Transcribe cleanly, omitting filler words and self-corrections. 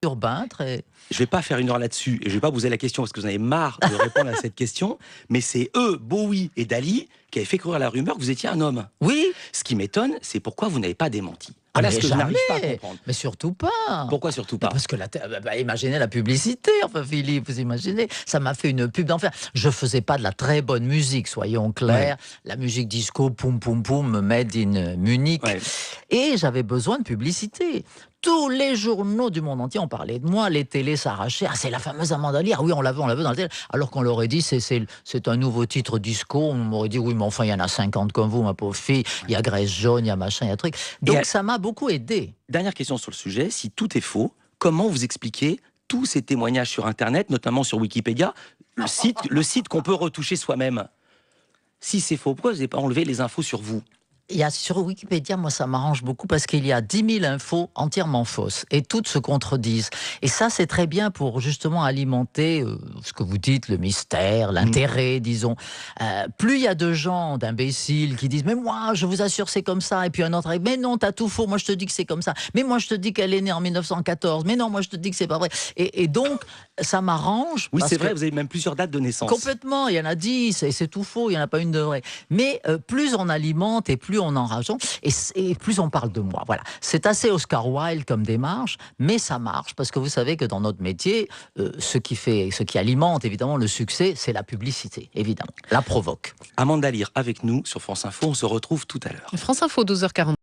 urbain, très... Je vais pas faire une heure là-dessus et je vais pas vous poser la question parce que vous en avez marre de répondre à cette question, mais c'est eux, Bowie et Dali, qui avaient fait courir la rumeur que vous étiez un homme. Oui, Ce qui m'étonne, c'est pourquoi vous n'avez pas démenti. ah Voilà mais ce que je n'arrive pas à jamais, comprendre. mais surtout pas. Pourquoi surtout Mais pas? parce que imaginez la publicité, enfin Philippe, vous imaginez, ça m'a fait une pub d'enfer. Je faisais pas de la très bonne musique, soyons Ouais, clairs. La musique disco, poum poum poum, made in Munich, ouais. et j'avais besoin de publicité. Tous les journaux du monde entier ont parlé de moi, les télés s'arrachaient. Ah, c'est la fameuse Amanda Lear. Ah oui, on l'a vu dans la télé. Alors qu'on leur aurait dit, c'est un nouveau titre disco. On m'aurait dit, oui, mais enfin, il y en a 50 comme vous, ma pauvre fille. Il y a Graisse Jaune, il y a machin, il y a truc. Et Donc, ça m'a beaucoup aidé. dernière question sur le sujet, si tout est faux, comment vous expliquez tous ces témoignages sur Internet, notamment sur Wikipédia, le site qu'on peut retoucher soi-même? Si c'est faux, pourquoi vous n'avez pas enlevé les infos sur vous? Il y a sur Wikipédia, moi, ça m'arrange beaucoup parce qu'il y a 10 000 infos entièrement fausses et toutes se contredisent. Et ça, c'est très bien pour justement alimenter ce que vous dites, le mystère, l'intérêt, disons. Plus il y a de gens, d'imbéciles qui disent « Mais moi, je vous assure, c'est comme ça. » Et puis un autre « Mais non, t'as tout faux. Moi, je te dis que c'est comme ça. Mais moi, je te dis qu'elle est née en 1914. Mais non, moi, je te dis que c'est pas vrai. » Et donc, ça m'arrange. Oui, parce c'est vrai, que vous avez même plusieurs dates de naissance. complètement, il y en a 10 et c'est tout faux, il n'y en a pas une de vraie. Mais plus on alimente et plus on en rajoute, et plus on parle de moi. Voilà. C'est assez Oscar Wilde comme démarche, mais ça marche parce que vous savez que dans notre métier, ce qui alimente évidemment le succès, c'est la publicité, évidemment, la provoque. Amanda Lear avec nous sur France Info, on se retrouve tout à l'heure. France Info, 12h40.